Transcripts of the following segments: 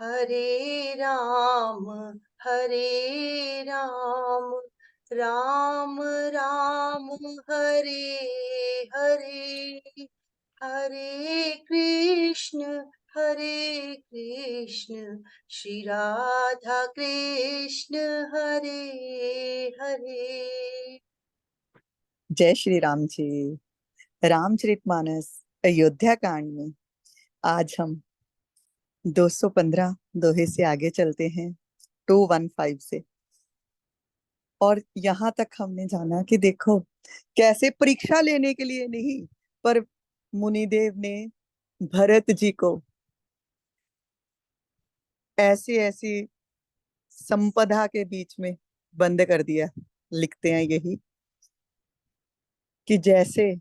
हरे राम हरे राम राम राम हरे हरे हरे कृष्ण श्री राधा कृष्ण हरे हरे। जय श्री राम जी। रामचरितमानस अयोध्या कांड में आज हम 215 दोहे से आगे चलते हैं, 215 से। और यहाँ तक हमने जाना कि देखो कैसे परीक्षा लेने के लिए नहीं, पर मुनिदेव ने भरत जी को ऐसी ऐसी संपदा के बीच में बंद कर दिया। लिखते हैं यही कि जैसे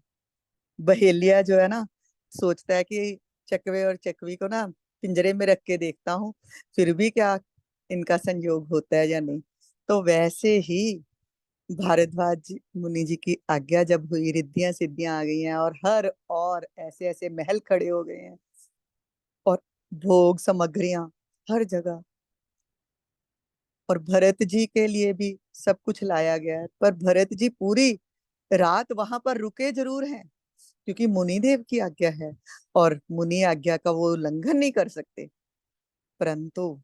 बहेलिया जो है ना, सोचता है कि चकवे और चकवी को ना पिंजरे में रख के देखता हूँ, फिर भी क्या इनका संयोग होता है या नहीं। तो वैसे ही भारद्वाज मुनि जी की आज्ञा जब हुई, रिद्धियां सिद्धियां आ गई हैं और हर और ऐसे ऐसे महल खड़े हो गए हैं और भोग सामग्रियां हर जगह, और भरत जी के लिए भी सब कुछ लाया गया है। पर भरत जी पूरी रात वहां पर रुके जरूर हैं, क्योंकि मुनिदेव की आज्ञा है और मुनि आज्ञा का वो उल्लंघन नहीं कर सकते। परंतु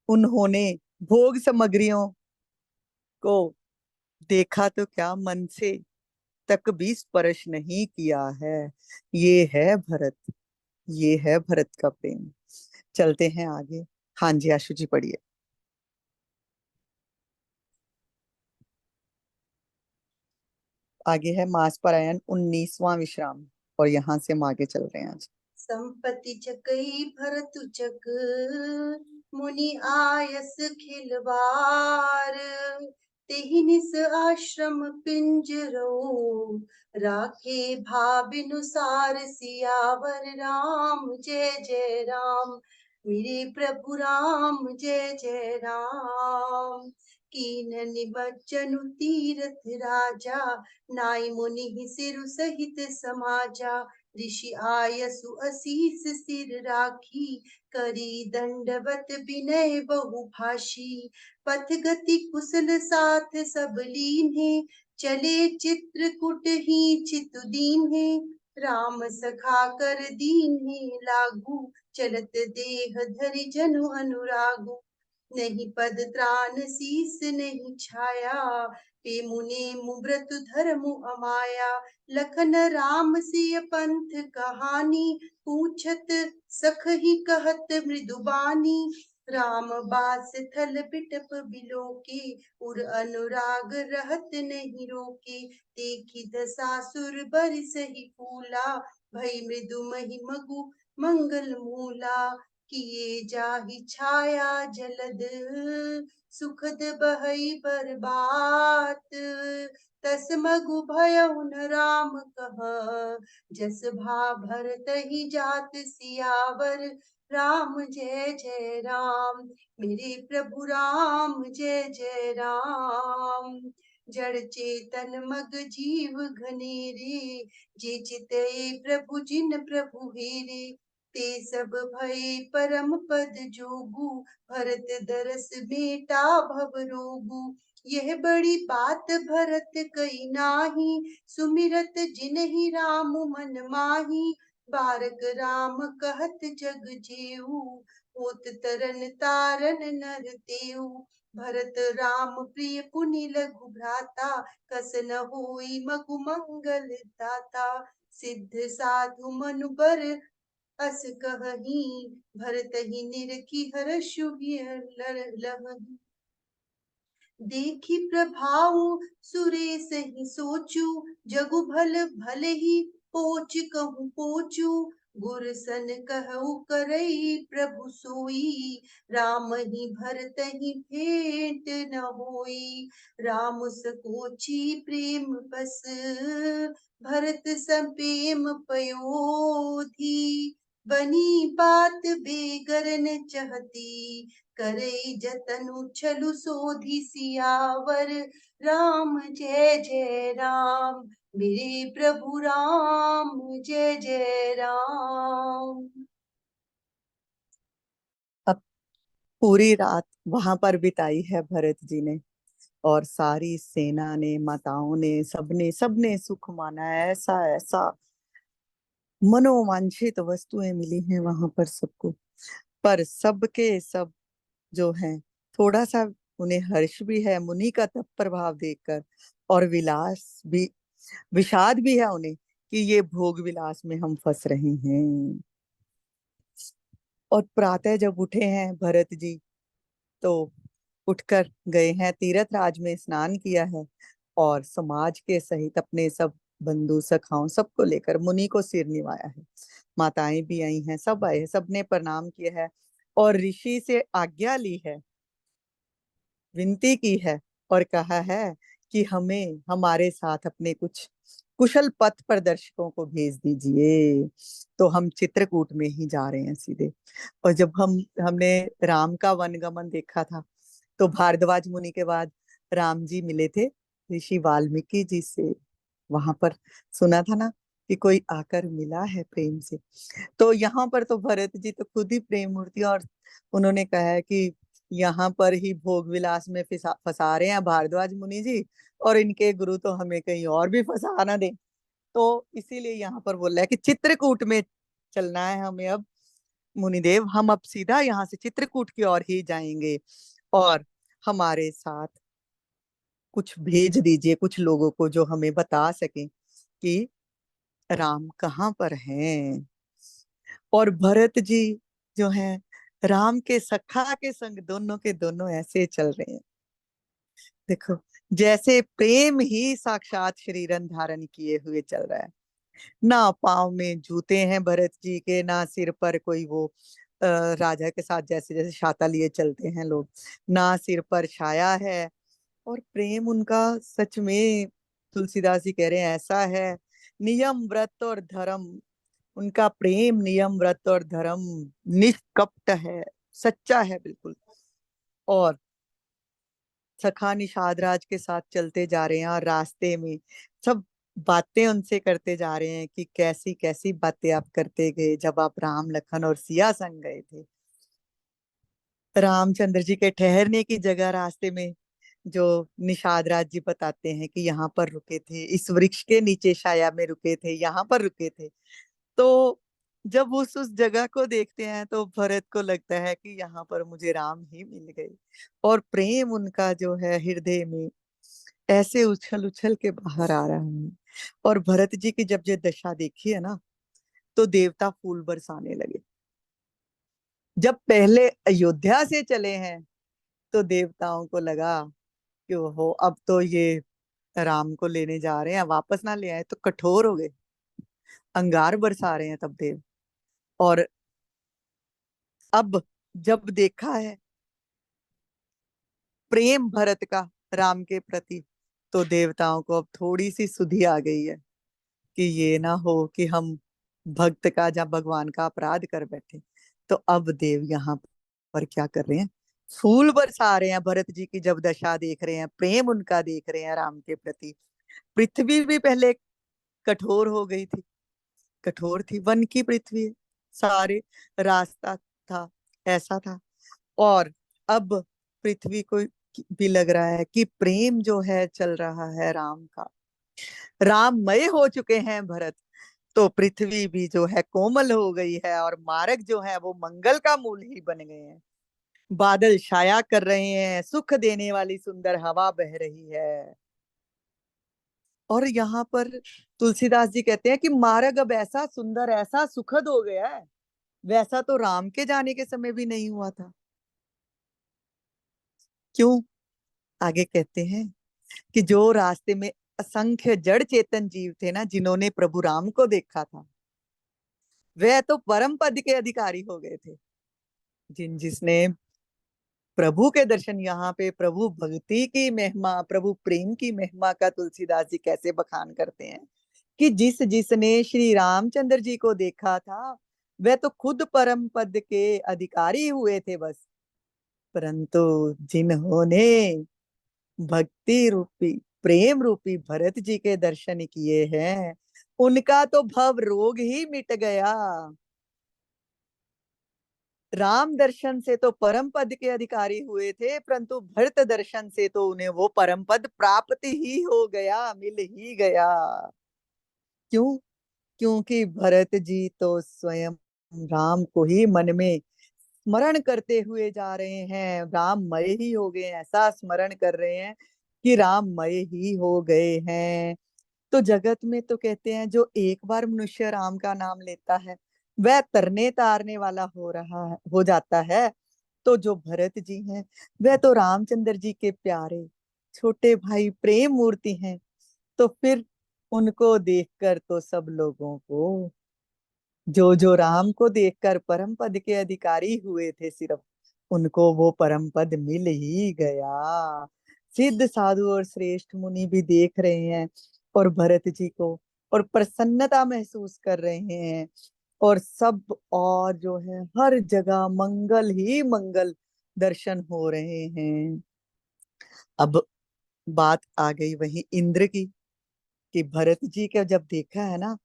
उन्होंने भोग सामग्रियों को देखा तो क्या, मन से तक भी स्पर्श नहीं किया है। ये है भरत, ये है भरत का प्रेम। चलते हैं आगे। हाँ जी, आशु जी पढ़िए। आगे है मास परायण 19वां विश्राम, और यहाँ से हम आगे चल रहे हैं आज। संपत्ति चकई भरत चक मुनि आयस खिलवार तेहि निस आश्रम पिंजरो राखे भाबिनुसार सियावर राम जय जय राम मेरे प्रभु राम जय जय राम कीन निबज्जनु तीरथ राजा नाई मुनि सिरु सहित समाजा ऋषि आयसु असीस सिर राखी करी दंडवत विनय बहुभाषी पथ गति कुशल साथ सब लीन्हे चले चित्रकूट ही चितु दीन्हे राम सखा कर दीन्हे लागू चलत देह धरि जनु अनुरागु नहीं पद त्राण शीस नहीं छाया पे मुने मुव्रत धर्मु अमाया लखन राम सिय पंथ कहानी पूछत सख ही कहत मृदुबानी राम बास थल बिटप बिलोके उर अनुराग रहत नहीं रोके देखी दसासुर बरिस ही फूला भई मृदु मही मगु मंगल मूला किए जाहि छाया जलद सुखद बहई बरबात तस मगु भयउ न राम कह जस भा भरत ही जात सियावर राम जय जय राम मेरे प्रभु राम जय जय राम जड़ चेतन मग जीव घनेरे जे चिते प्रभु जिन प्रभु हेरे ते सब भय परम पद जोगु भरत दरस बेटा भव रोगु यह बड़ी बात भरत कई नाही सुमिरत जिनहि राम मन माही बारक राम कहत जग जेऊ होत तरन तारन नर तेऊ भरत राम प्रिय पुनि लघु भ्राता कस न होई मगु मंगल दाता सिद्ध साधु मनु बर अस कहही भरत ही निरखी हर्षु लहही देखी प्रभाव सुरेश ही सोचू जगु भल भले ही पोच कहूँ पोचू गुर सन कहु करई प्रभु सोई राम ही भरत ही भेंट न होई राम सकोची प्रेम बस भरत संपेम पयोधी बनी बात बेगरन चहती करई जतनु छलु सोधी सियावर राम जय जय राम मेरे प्रभु राम जय जय राम। पूरी रात वहां पर बिताई है भरत जी ने, और सारी सेना ने, माताओं ने, सबने सबने सुख माना है। ऐसा ऐसा मनोवांछित वस्तुएं मिली हैं वहां पर सबको। पर सबके सब जो हैं, थोड़ा सा उन्हें हर्ष भी है मुनि का तप प्रभाव देखकर, और विलास भी, विषाद भी है उन्हें कि ये भोग विलास में हम फंस रहे हैं। और प्रातः जब उठे हैं भरत जी, तो उठकर गए हैं तीरथ राज में, स्नान किया है, और समाज के सहित अपने सब बंधु सखाओं सबको लेकर मुनि को सिर निवाया है। माताएं भी आई हैं, सब आए हैं, सबने प्रणाम किया है, और ऋषि से आज्ञा ली है, विनती की है, और कहा है कि हमें हमारे साथ अपने कुछ कुशल पथ प्रदर्शकों को भेज दीजिए। तो हम चित्रकूट में ही जा रहे हैं सीधे। और जब हमने राम का वनगमन देखा था, तो भारद्वाज मुनि के बाद राम जी मिले थे ऋषि वाल्मीकि जी से। वहां पर सुना था ना कि कोई आकर मिला है प्रेम से। तो यहाँ पर तो भरत जी तो खुद ही प्रेम मूर्ति, और उन्होंने कहा है कि यहाँ पर ही भोग विलास में फंसा फंसा रहे हैं भारद्वाज मुनि जी, और इनके गुरु तो हमें कहीं और भी फंसा ना दे। तो इसीलिए यहाँ पर बोल रहा है कि चित्रकूट में चलना है हमें अब। मुनिदेव, हम अब सीधा यहाँ से चित्रकूट की ओर ही जाएंगे, और हमारे साथ कुछ भेज दीजिए, कुछ लोगों को जो हमें बता सकें कि राम कहाँ पर हैं। और भरत जी जो हैं, राम के सखा के संग दोनों के दोनों ऐसे चल रहे हैं, देखो, जैसे प्रेम ही साक्षात शरीरन धारण किए हुए चल रहा है। ना पाँव में जूते हैं भरत जी के, ना सिर पर कोई वो राजा के साथ जैसे जैसे छाता लिए चलते हैं लोग, ना सिर पर छाया है। और प्रेम उनका सच में, तुलसीदास जी कह रहे हैं, ऐसा है, नियम व्रत और धर्म। उनका प्रेम नियम व्रत और धर्म निष्कपट है, सच्चा है बिल्कुल। और सखा निषाद राज के साथ चलते जा रहे हैं, और रास्ते में सब बातें उनसे करते जा रहे हैं कि कैसी कैसी बातें आप करते गए जब आप राम लखन और सिया संग गए थे। रामचंद्र जी के ठहरने की जगह रास्ते में जो निषाद राज जी बताते हैं कि यहाँ पर रुके थे, इस वृक्ष के नीचे छाया में रुके थे, यहाँ पर रुके थे। तो जब उस जगह को देखते हैं तो भरत को लगता है कि यहाँ पर मुझे राम ही मिल गए। और प्रेम उनका जो है हृदय में ऐसे उछल उछल के बाहर आ रहा है। और भरत जी की जब ये दशा देखी है ना, तो देवता फूल बरसाने लगे। जब पहले अयोध्या से चले हैं, तो देवताओं को लगा कि हो अब तो ये राम को लेने जा रहे हैं, वापस ना ले आए तो कठोर हो गए, अंगार बरसा रहे हैं तब देव। और अब जब देखा है प्रेम भरत का राम के प्रति, तो देवताओं को अब थोड़ी सी सुधि आ गई है कि ये ना हो कि हम भक्त का या भगवान का अपराध कर बैठे। तो अब देव यहाँ पर क्या कर रहे हैं, फूल बरसा रहे हैं भरत जी की जब दशा देख रहे हैं, प्रेम उनका देख रहे हैं राम के प्रति। पृथ्वी भी पहले कठोर हो गई थी, कठोर थी, वन की पृथ्वी, सारे रास्ता था, ऐसा था। और अब पृथ्वी को भी लग रहा है कि प्रेम जो है चल रहा है राम का, राममय हो चुके हैं भरत। तो पृथ्वी भी जो है कोमल हो गई है, और मार्ग जो है वो मंगल का मूल ही बन गए हैं। बादल छाया कर रहे हैं, सुख देने वाली सुंदर हवा बह रही है। और यहाँ पर तुलसीदास जी कहते हैं कि मार्ग अब ऐसा सुंदर, ऐसा सुखद हो गया है, वैसा तो राम के जाने के समय भी नहीं हुआ था। क्यों? आगे कहते हैं कि जो रास्ते में असंख्य जड़ चेतन जीव थे ना, जिन्होंने प्रभु राम को देखा था, वह तो परम पद के अधिकारी हो गए थे। जिसने प्रभु के दर्शन, यहाँ पे प्रभु भक्ति की महिमा, प्रभु प्रेम की महिमा का तुलसीदास जी कैसे बखान करते हैं कि जिसने श्री रामचंद्र जी को देखा था, वह तो खुद परम पद के अधिकारी हुए थे बस। परंतु जिन्होंने भक्ति रूपी, प्रेम रूपी भरत जी के दर्शन किए हैं, उनका तो भव रोग ही मिट गया। राम दर्शन से तो परम पद के अधिकारी हुए थे, परंतु भरत दर्शन से तो उन्हें वो परम पद प्राप्त ही हो गया, मिल ही गया। क्यों? क्योंकि भरत जी तो स्वयं राम को ही मन में स्मरण करते हुए जा रहे हैं, राममय ही हो गए हैं, ऐसा स्मरण कर रहे हैं कि राममय ही हो गए हैं। तो जगत में तो कहते हैं जो एक बार मनुष्य राम का नाम लेता है वह तरने तारने वाला हो जाता है। तो जो भरत जी हैं वह तो रामचंद्र जी के प्यारे छोटे भाई प्रेम मूर्ति हैं। तो फिर उनको देखकर तो सब लोगों को, जो जो राम को देखकर परम पद के अधिकारी हुए थे, सिर्फ उनको वो परम पद मिल ही गया। सिद्ध साधु और श्रेष्ठ मुनि भी देख रहे हैं और भरत जी को, और प्रसन्नता महसूस कर रहे हैं। और सब, और जो है हर जगह मंगल ही मंगल दर्शन हो रहे हैं। अब बात आ गई वही इंद्र की, कि भरत जी का जब देखा है ना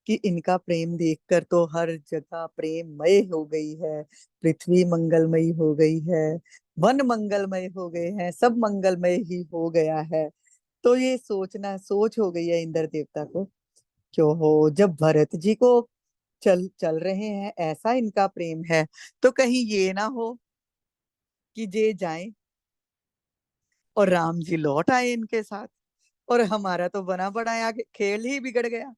कि इनका प्रेम देखकर तो हर जगह प्रेममय हो गई है, पृथ्वी मंगलमयी हो गई है, वन मंगलमय हो गए हैं, सब मंगलमय ही हो गया है। तो ये सोच हो गई है इंद्र देवता को, क्यों हो जब भरत जी को चल चल रहे हैं ऐसा इनका प्रेम है, तो कहीं ये ना हो कि जे जाएं और राम जी लौट आए इनके साथ, और हमारा तो बना पड़ा है आगे खेल ही बिगड़ गया।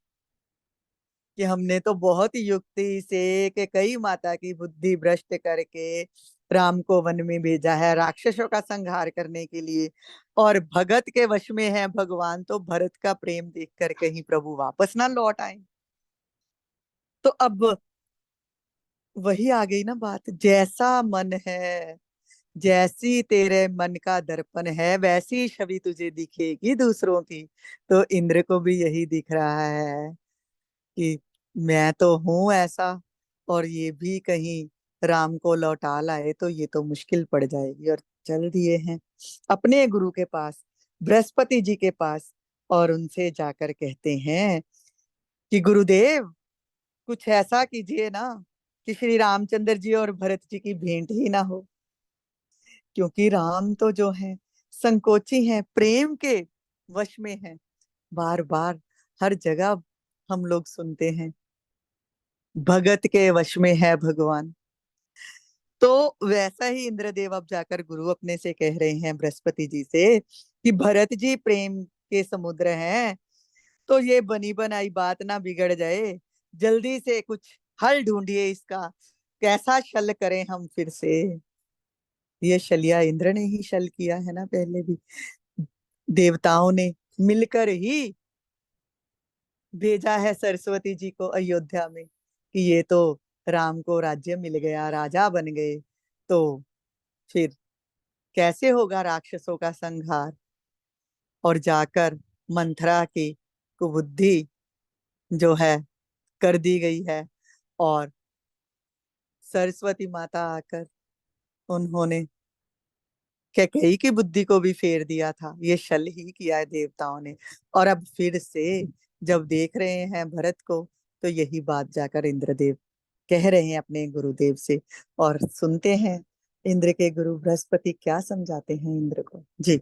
कि हमने तो बहुत युक्ति से कि कई माता की बुद्धि भ्रष्ट करके राम को वन में भेजा है राक्षसों का संहार करने के लिए, और भगत के वश में है भगवान, तो भरत का प्रेम देखकर कहीं प्रभु वापस ना लौट आए। तो अब वही आ गई ना बात, जैसा मन है, जैसी तेरे मन का दर्पण है वैसी छवि तुझे दिखेगी दूसरों की। तो इंद्र को भी यही दिख रहा है कि मैं तो हूं ऐसा, और ये भी कहीं राम को लौटा लाए तो ये तो मुश्किल पड़ जाएगी। और चल दिए हैं अपने गुरु के पास, बृहस्पति जी के पास, और उनसे जाकर कहते हैं कि गुरुदेव कुछ ऐसा कीजिए ना कि श्री रामचंद्र जी और भरत जी की भेंट ही ना हो। क्योंकि राम तो जो है संकोची हैं, प्रेम के वश में हैं, बार बार हर जगह हम लोग सुनते हैं भगत के वश में है भगवान। तो वैसा ही इंद्रदेव अब जाकर गुरु अपने से कह रहे हैं बृहस्पति जी से कि भरत जी प्रेम के समुद्र हैं, तो ये बनी बनाई बात ना बिगड़ जाए, जल्दी से कुछ हल ढूंढिए इसका, कैसा शल करें हम फिर से। ये शलिया इंद्र ने ही शल किया है ना पहले भी, देवताओं ने मिलकर ही भेजा है सरस्वती जी को अयोध्या में कि ये तो राम को राज्य मिल गया, राजा बन गए, तो फिर कैसे होगा राक्षसों का संहार। और जाकर मंथरा की कुबुद्धि जो है कर दी गई है, और सरस्वती माता आकर उन्होंने कैकेयी की बुद्धि को भी फेर दिया था, ये छल ही किया है देवताओं ने। और अब फिर से जब देख रहे हैं भरत को, तो यही बात जाकर इंद्रदेव कह रहे हैं अपने गुरुदेव से, और सुनते हैं इंद्र के गुरु बृहस्पति क्या समझाते हैं इंद्र को। जी।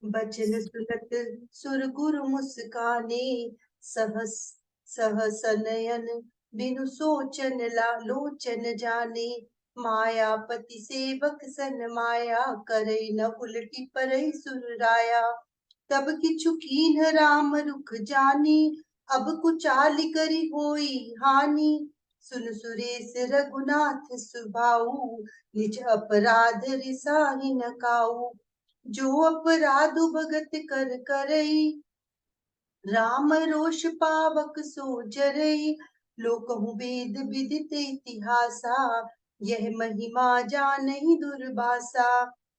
बचन सुनत सुर गुरु मुस्काने, सहस सहस नयन बिनु सोचन ला लोचन जाने। मायापति सेवक सन माया, करे न उलटी परई सुरराया। तब किछु कीन्ह राम रुख जानी, अब कुचाल करी होई हानि। सुन सुरेश रघुनाथ सुभाऊ, निज अपराध रिसाहि न काऊ। जो अपराध भगत कर करई, राम रोष पावक सो जरई। लोकहु वेद विदित इतिहासा, यह महिमा जानहि दुर्भाषा।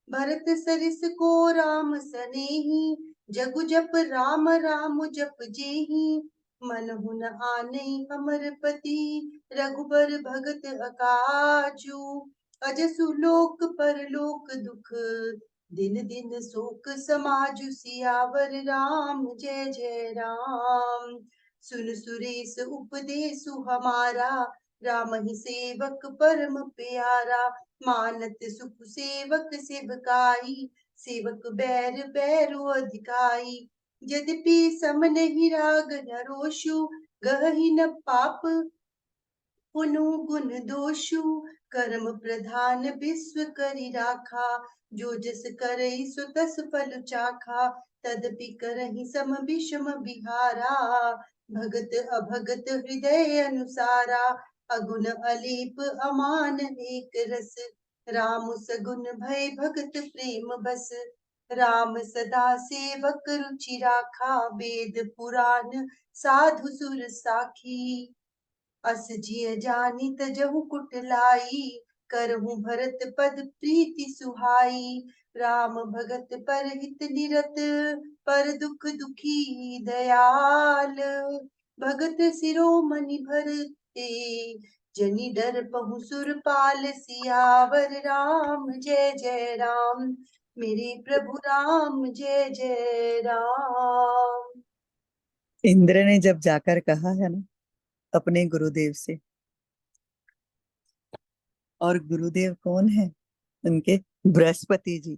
भरत सरिस को राम सनेही, जगु जप राम राम जप जेही। मन हुन आने अमर पति, रघुबर भगत अकाजू। अजसु लोक परलोक दुख, दिन दिन शोक समाजु। सियावर राम जय जय राम। सुन सुरेश उपदेश हमारा, राम ही सेवक परम प्यारा। मानत सुख सेवक सेवकाई, सेवक बैर बैरु अधिकाई। यद्यपि सम नहीं राग न रोषु, गहि न पाप पुनु गुण दोषु। कर्म प्रधान विश्व करि राखा, जो जस करई सो तस फल चाखा। तदपि करहि सम विषम बिहारा, भगत अभगत हृदय अनुसारा। अगुण अलीप अमान एक रस, राम सगुन भय भगत प्रेम बस। राम सदा सेवक रुचि राखा, वेद पुराण साधु सुर साखी। अस जिय जानी तजहु कुटलाई, करहु भरत पद प्रीति सुहाई। राम भगत पर हित निरत, पर दुख दुखी दयाल। भगत शिरोमणि भरते, जनि डर पहु सुरपाल। सियावर राम जय जय राम, मेरे प्रभु राम जय जय राम। इंद्र ने जब जाकर कहा है ना अपने गुरुदेव से, और गुरुदेव कौन है उनके? बृहस्पति जी,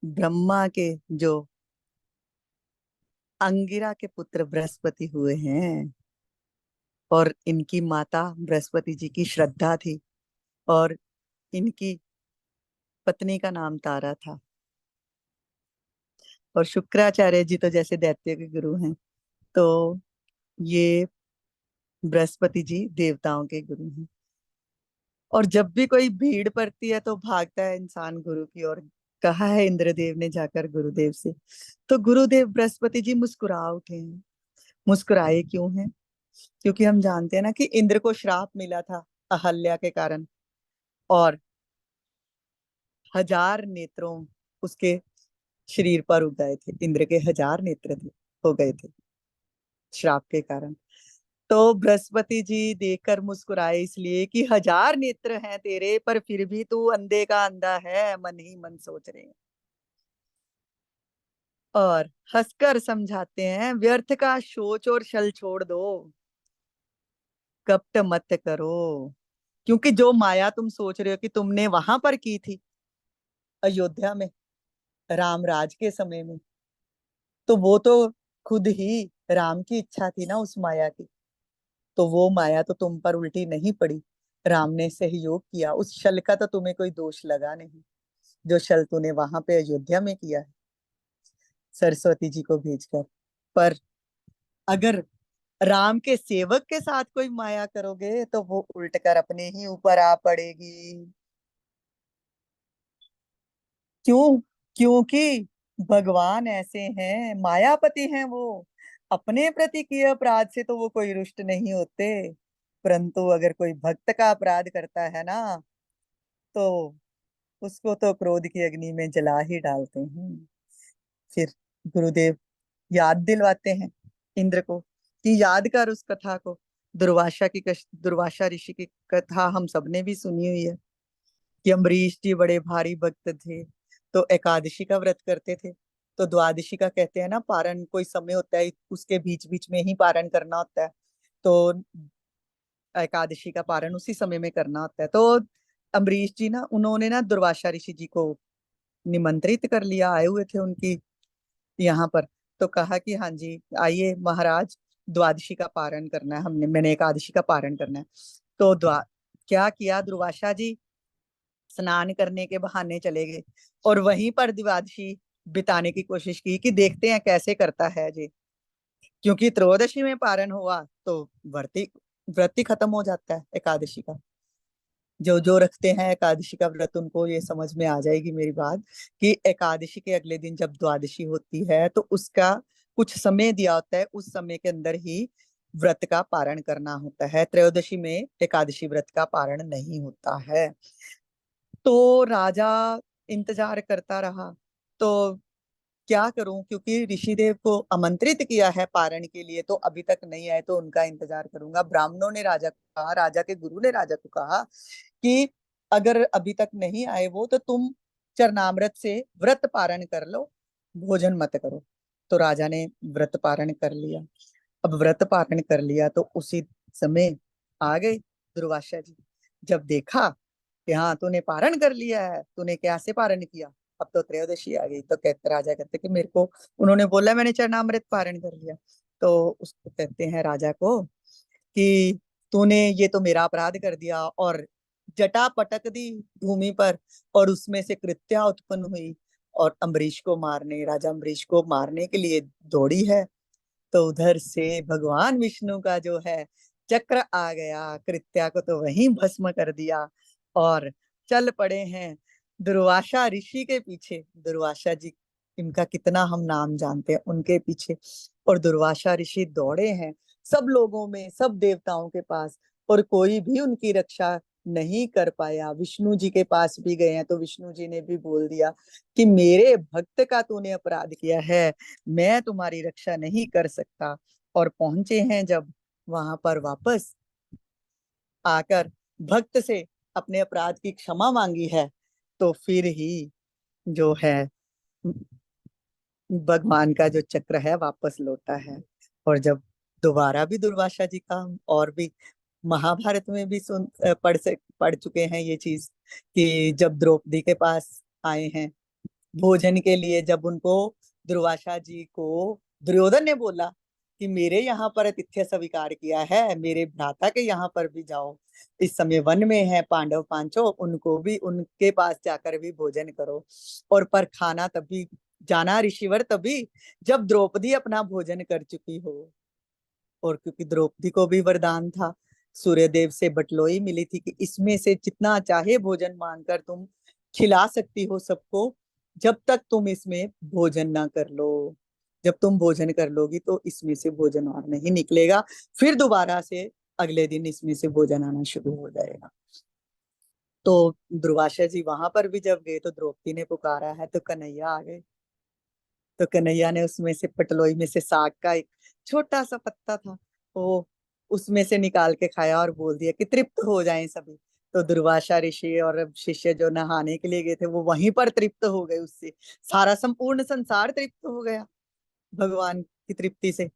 ब्रह्मा के जो अंगिरा के पुत्र बृहस्पति हुए हैं। और इनकी माता बृहस्पति जी की श्रद्धा थी, और इनकी पत्नी का नाम तारा था। और शुक्राचार्य जी तो जैसे दैत्य के गुरु हैं, तो ये बृहस्पति जी देवताओं के गुरु हैं। और जब भी कोई भीड़ पड़ती है तो भागता है इंसान गुरु की ओर। कहा है इंद्रदेव ने जाकर गुरुदेव से, तो गुरुदेव बृहस्पति जी मुस्कुरा उठे हैं। मुस्कुराए क्यों हैं? क्योंकि हम जानते हैं ना कि इंद्र को श्राप मिला था अहल्या के कारण, और 1000 नेत्रों उसके शरीर पर उग गए थे। इंद्र के 1000 नेत्र थे, हो गए थे श्राप के कारण। तो बृहस्पति जी देखकर मुस्कुराए, इसलिए कि 1000 नेत्र हैं तेरे, पर फिर भी तू अंधे का अंधा है, मन ही मन सोच रहे हैं। और हंसकर समझाते हैं, व्यर्थ का सोच और छल छोड़ दो, कपट मत करो। क्योंकि जो माया तुम सोच रहे हो कि तुमने वहां पर की थी अयोध्या में, राम राज के समय में, तो वो तो खुद ही राम की इच्छा थी ना उस माया की। तो वो माया तो तुम पर उल्टी नहीं पड़ी, राम ने सहयोग किया। उस छल का तो तुम्हें कोई दोष लगा नहीं, जो छल तूने वहां पे अयोध्या में किया है सरस्वती जी को भेजकर। पर अगर राम के सेवक के साथ कोई माया करोगे तो वो उल्ट कर अपने ही ऊपर आ पड़ेगी। क्यों? क्योंकि भगवान ऐसे हैं, मायापति हैं वो। अपने प्रति किए अपराध से तो वो कोई रुष्ट नहीं होते, परंतु अगर कोई भक्त का अपराध करता है ना, तो उसको तो क्रोध की अग्नि में जला ही डालते हैं। फिर गुरुदेव याद दिलवाते हैं इंद्र को कि याद कर उस कथा को, दुर्वासा ऋषि की कथा हम सबने भी सुनी हुई है कि अम्बरीश जी बड़े भारी भक्त थे, तो एकादशी का व्रत करते थे। तो द्वादशी का कहते हैं ना पारण कोई समय होता है, उसके बीच बीच में ही पारण करना होता है। तो एकादशी का पारण उसी समय में करना होता है। तो अम्बरीश जी ना, उन्होंने ना दुर्वासा ऋषि जी को निमंत्रित कर लिया, आए हुए थे उनकी यहाँ पर। तो कहा कि हाँ जी आइए महाराज, द्वादशी का पारण करना है, मैंने एकादशी का पारण करना है। तो क्या किया दुर्वासा जी, स्नान करने के बहाने चले गए और वहीं पर द्वादशी बिताने की कोशिश की कि देखते हैं कैसे करता है जी। क्योंकि त्रयोदशी में पारण हुआ तो व्रत व्रत ही खत्म हो जाता है एकादशी का। जो जो रखते हैं एकादशी का व्रत उनको ये समझ में आ जाएगी मेरी बात, कि एकादशी के अगले दिन जब द्वादशी होती है तो उसका कुछ समय दिया होता है, उस समय के अंदर ही व्रत का पारण करना होता है। त्रयोदशी में एकादशी व्रत का पारण नहीं होता है। तो राजा इंतजार करता रहा, तो क्या करूं, क्योंकि ऋषिदेव को आमंत्रित किया है पारण के लिए, तो अभी तक नहीं आए, तो उनका इंतजार करूंगा। ब्राह्मणों ने राजा को कहा, राजा के गुरु ने राजा को कहा कि अगर अभी तक नहीं आए वो, तो तुम चरणामृत से व्रत पारण कर लो, भोजन मत करो। तो राजा ने व्रत पारण कर लिया। अब व्रत पारण कर लिया तो उसी समय आ गए दुर्वासा जी। जब देखा कि हाँ तूने पारण कर लिया है, तूने कैसे पारण किया, अब तो त्रयोदशी आ गई, तो कहते राजा कहते कि मेरे को उन्होंने बोला मैंने चरणामृत पारण कर लिया। तो उसको कहते हैं राजा को कि तूने ये तो मेरा अपराध कर दिया, और जटा पटक दी भूमि पर, और उसमें से कृत्या उत्पन्न हुई, और अम्बरीश को मारने, राजा अम्बरीश को मारने के लिए दौड़ी है। तो उधर से भगवान विष्णु का जो है चक्र आ गया, कृत्या को तो वहीं भस्म कर दिया, और चल पड़े हैं दुर्वासा ऋषि के पीछे। दुर्वासा जी, इनका कितना हम नाम जानते हैं, उनके पीछे। और दुर्वासा ऋषि दौड़े हैं सब लोगों में, सब देवताओं के पास, और कोई भी उनकी रक्षा नहीं कर पाया। विष्णु जी के पास भी गए हैं तो विष्णु जी ने भी बोल दिया कि मेरे भक्त का तूने अपराध किया है, मैं तुम्हारी रक्षा नहीं कर सकता। और पहुंचे हैं जब वहां पर वापस आकर भक्त से अपने अपराध की क्षमा मांगी है, तो फिर ही जो है भगवान का जो चक्र है वापस लौटा है। और जब दोबारा भी दुर्वासा जी का, और भी महाभारत में भी पढ़ चुके हैं ये चीज, कि जब द्रौपदी के पास आए हैं भोजन के लिए, जब उनको दुर्वासा जी को दुर्योधन ने बोला कि मेरे यहाँ पर आतिथ्य स्वीकार किया है, मेरे भ्राता के यहाँ पर भी जाओ, इस समय वन में है पांडव पांचों, उनको भी उनके पास जाकर भी भोजन करो। और पर खाना तभी जाना ऋषिवर तभी जब द्रौपदी अपना भोजन कर चुकी हो। और क्योंकि द्रौपदी को भी वरदान था, सूर्यदेव से बटलोई मिली थी कि इसमें से जितना चाहे भोजन मांगकर तुम खिला सकती हो सबको, जब तक तुम इसमें भोजन ना कर लो। जब तुम भोजन कर लोगी तो इसमें से भोजन और नहीं निकलेगा, फिर दोबारा से अगले दिन इसमें से भोजन आना शुरू हो जाएगा। तो दुर्वासा जी वहां पर भी जब गए तो द्रौपदी ने पुकारा है तो कन्हैया आ गए। तो कन्हैया ने उसमें से पटलोई में से साग का एक छोटा सा पत्ता था, वो उसमें से निकाल के खाया और बोल दिया कि तृप्त हो जाएं सभी। तो दुर्वासा ऋषि और शिष्य जो नहाने के लिए गए थे वो वहीं पर तृप्त हो गए, उससे सारा संपूर्ण संसार तृप्त हो गया भगवान की तृप्ति से।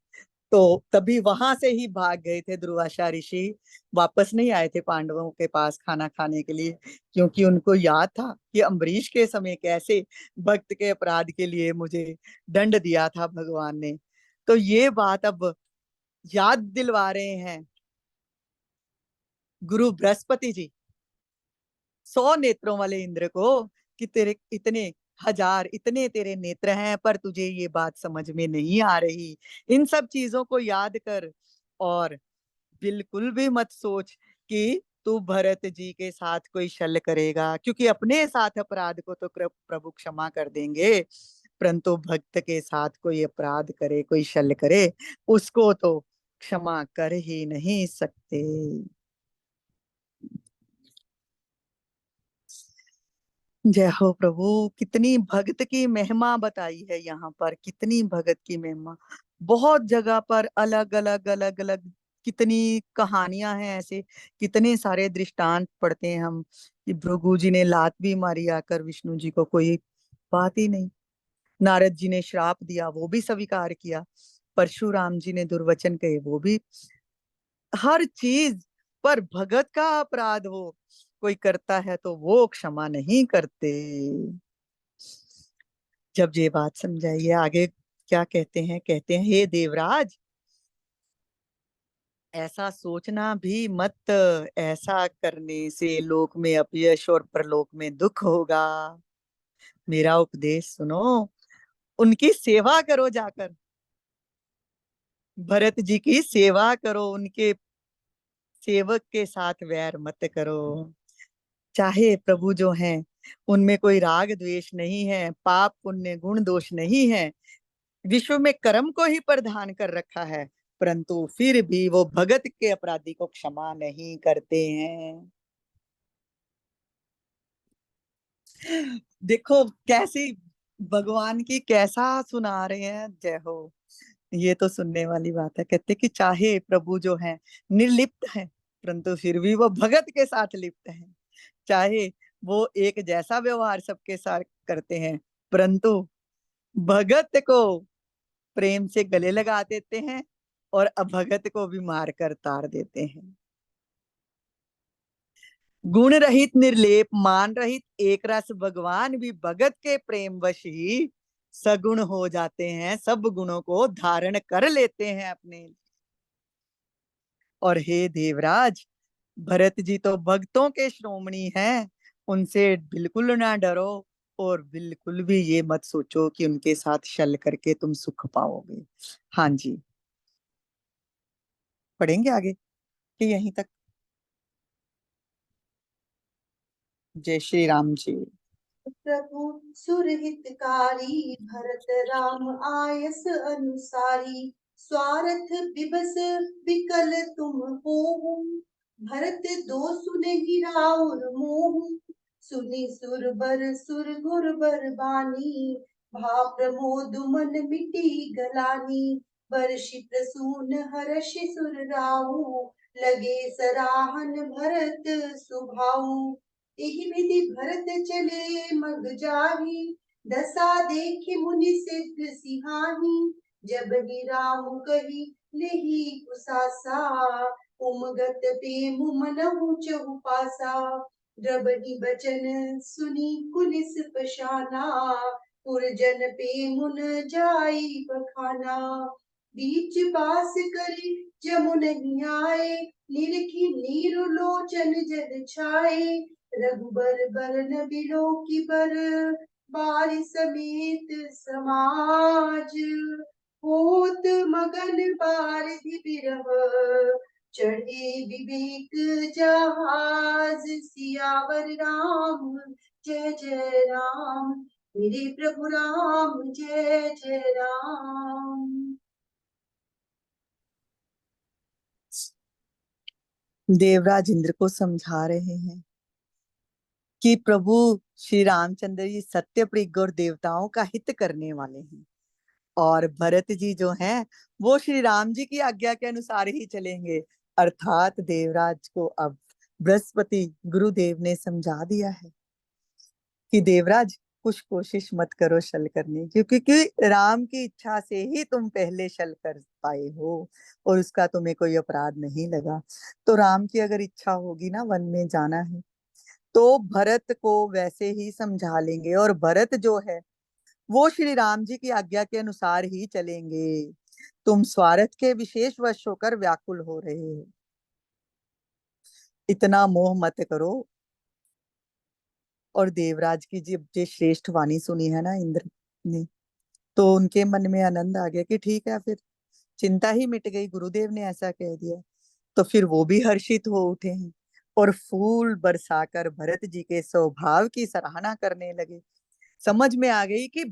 तो तभी वहां से ही भाग गए थे दुर्वासा ऋषि, वापस नहीं आए थे पांडवों के पास खाना खाने के लिए, क्योंकि उनको याद था कि अम्बरीश के समय कैसे भक्त के अपराध के लिए मुझे दंड दिया था भगवान ने। तो ये बात अब याद दिलवा रहे हैं गुरु बृहस्पति जी 100 नेत्रों वाले इंद्र को, कि तेरे इतने हजार, इतने तेरे नेत्र हैं पर तुझे ये बात समझ में नहीं आ रही। इन सब चीजों को याद कर, और बिल्कुल भी मत सोच कि तू भरत जी के साथ कोई छल करेगा, क्योंकि अपने साथ अपराध को तो प्रभु क्षमा कर देंगे, परंतु भक्त के साथ कोई अपराध करे, कोई छल करे, उसको तो क्षमा कर ही नहीं सकते। जय हो प्रभु। कितनी भक्त की महिमा बताई है यहाँ पर, कितनी भगत की महिमा। बहुत जगह पर अलग अलग अलग अलग कितनी कहानियां हैं ऐसे, कितने सारे दृष्टांत पढ़ते हैं हम कि भृगु जी ने लात भी मारी आकर विष्णु जी को, कोई बात ही नहीं। नारद जी ने श्राप दिया वो भी स्वीकार किया, परशुराम जी ने दुर्वचन कहे वो भी, हर चीज पर भगत का अपराध हो कोई करता है तो वो क्षमा नहीं करते। जब ये बात समझाइए आगे क्या कहते हैं, कहते हैं हे देवराज, ऐसा सोचना भी मत, ऐसा करने से लोक में अपयश और परलोक में दुख होगा। मेरा उपदेश सुनो, उनकी सेवा करो जाकर, भरत जी की सेवा करो, उनके सेवक के साथ वैर मत करो। चाहे प्रभु जो हैं उनमें कोई राग द्वेष नहीं है, पाप पुण्य गुण दोष नहीं है, विश्व में कर्म को ही प्रधान कर रखा है, परंतु फिर भी वो भगत के अपराधी को क्षमा नहीं करते हैं। देखो कैसी भगवान की कैसा सुना रहे हैं, जय हो। ये तो सुनने वाली बात है। कहते कि चाहे प्रभु जो है निर्लिप्त है, परंतु फिर भी वो भगत के साथ लिप्त है। चाहे वो एक जैसा व्यवहार सबके साथ करते हैं, परंतु भगत को प्रेम से गले लगा देते हैं, और अभगत को भी मारकर तार देते हैं। गुण रहित निर्लेप मान रहित एक रस भगवान भी भगत के प्रेम वश ही सगुण हो जाते हैं, सब गुणों को धारण कर लेते हैं अपने। और हे देवराज, भरत जी तो भक्तों के श्रोमणी हैं, उनसे बिल्कुल ना डरो, और बिल्कुल भी ये मत सोचो कि उनके साथ छल करके तुम सुख पाओगे। हाँ जी, पढ़ेंगे आगे कि यहीं तक? जय श्री राम जी। प्रभु सुरहितकारी भरत राम आयस अनुसारी स्वार्थ विबस विकल तुम होहु भरत दो सुनहि राउर मोहु सुनि सुर बर सुर गुर बर बानी भा प्रमोद मन मिटी गलानी बरषि प्रसून हर्षि सुर राहु लगे सराहन भरत सुभाऊ एहि विधि भरत चले मग जाहि दशा देखि मुनि सिद्ध सिहाही जब ही राम कही लेहि कुसासा उमगत प्रेम मनहु चहु पासा द्रबहि बचन सुनी कुलिस पशाना पुरजन प्रेम न जाई बखाना बीच बास करी जमुन आए निरखी नीर लोचन जल छाए रघुबर बरन बिलो की बर बारी समेत समाज होत मगन बारिधि बिरह चढ़े विवेक जहाज सियावर राम जय जय राम मेरे प्रभु राम जय जय राम। देवराज इंद्र को समझा रहे हैं कि प्रभु श्री रामचंद्र जी सत्य प्रज्ञ और देवताओं का हित करने वाले हैं, और भरत जी जो हैं वो श्री राम जी की आज्ञा के अनुसार ही चलेंगे। अर्थात देवराज को अब बृहस्पति गुरुदेव ने समझा दिया है कि देवराज कुछ कोशिश मत करो छल करने की, क्योंकि राम की इच्छा से ही तुम पहले छल कर पाए हो और उसका तुम्हें कोई अपराध नहीं लगा। तो राम की अगर इच्छा होगी ना वन में जाना है, तो भरत को वैसे ही समझा लेंगे, और भरत जो है वो श्री राम जी की आज्ञा के अनुसार ही चलेंगे। तुम स्वार्थ के विशेष वश होकर व्याकुल हो रहे हो, इतना मोह मत करो। और देवराज की जब ये श्रेष्ठ वाणी सुनी है ना इंद्र ने, तो उनके मन में आनंद आ गया कि ठीक है, फिर चिंता ही मिट गई, गुरुदेव ने ऐसा कह दिया। तो फिर वो भी हर्षित हो उठे हैं और फूल बरसाकर भरत जी के स्वभाव की सराहना करने लगे। समझ में आ गई कि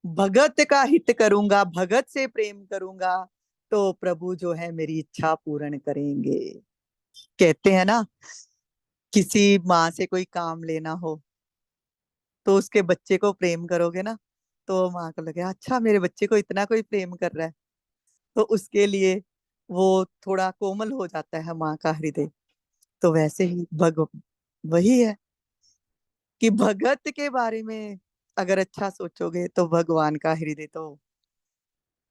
भगत का हित करूंगा, भगत से प्रेम करूंगा, तो प्रभु जो है मेरी इच्छा पूर्ण करेंगे। कहते हैं ना, किसी माँ से कोई काम लेना हो तो उसके बच्चे को प्रेम करोगे ना, तो माँ को लगे अच्छा मेरे बच्चे को इतना कोई प्रेम कर रहा है, तो उसके लिए वो थोड़ा कोमल हो जाता है माँ का हृदय। तो वैसे ही वही है कि भगत के बारे में अगर अच्छा सोचोगे तो भगवान का हृदय तो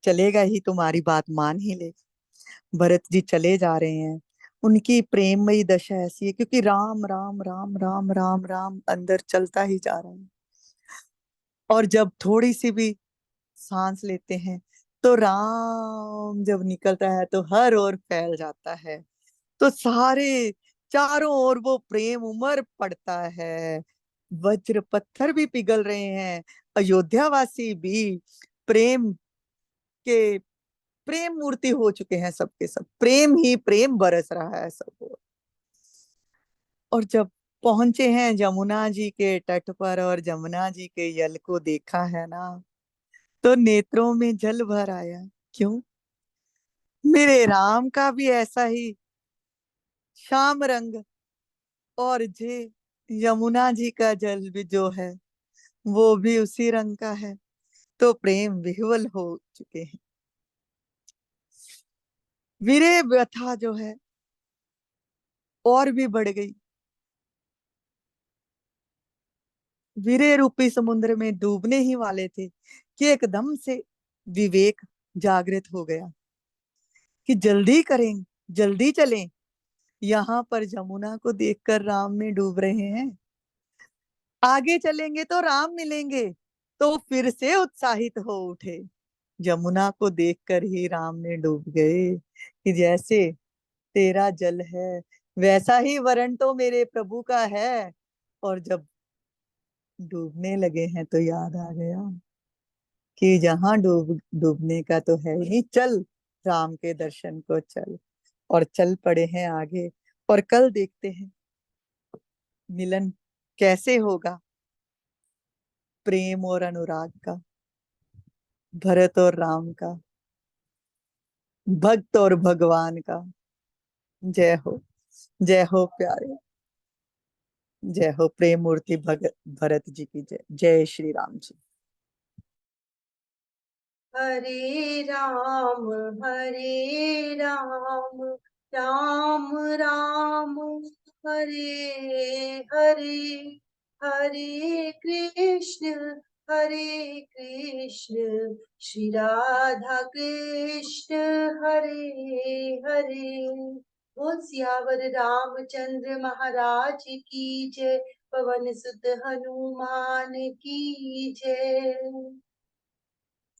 चलेगा ही, तुम्हारी बात मान ही ले। भरत जी चले जा रहे हैं, उनकी प्रेममयी दशा ऐसी है क्योंकि राम राम राम राम राम राम अंदर चलता ही जा रहा है। और जब थोड़ी सी भी सांस लेते हैं तो राम जब निकलता है तो हर ओर फैल जाता है, तो सारे चारों ओर वो प्रेम उमड़ पड़ता है। वज्र पत्थर भी पिघल रहे हैं, अयोध्यावासी भी प्रेम के प्रेम मूर्ति हो चुके हैं, सबके सब प्रेम ही प्रेम बरस रहा है सब ओर। और जब पहुंचे हैं जमुना जी के तट पर और जमुना जी के यल को देखा है ना, तो नेत्रों में जल भर आया। क्यों? मेरे राम का भी ऐसा ही श्याम रंग, और जे यमुना जी का जल भी जो है वो भी उसी रंग का है, तो प्रेम विह्वल हो चुके हैं। वीरे व्यथा जो है और भी बढ़ गई, वीरे रूपी समुद्र में डूबने ही वाले थे कि एकदम से विवेक जागृत हो गया। कि जल्दी करें, जल्दी चलें। यहाँ पर जमुना को देखकर राम में डूब रहे हैं। आगे चलेंगे तो राम मिलेंगे। तो फिर से उत्साहित हो उठे। जमुना को देखकर ही राम में डूब गए कि जैसे तेरा जल है वैसा ही वरण तो मेरे प्रभु का है। और जब डूबने लगे हैं तो याद आ गया कि जहां डूबने का तो है ही, चल राम के दर्शन को चल। और चल पड़े हैं आगे। और कल देखते हैं मिलन कैसे होगा, प्रेम और अनुराग का, भरत और राम का, भक्त और भगवान का। जय हो, जय हो प्यारे, जय हो प्रेम मूर्ति भगत भरत जी की जय। जय श्री राम जी। हरे राम राम राम हरे हरे, हरे कृष्ण श्री राधा कृष्ण हरे हरे। बोल सियावर रामचंद्र महाराज की जय, पवन सुत हनुमान की जय।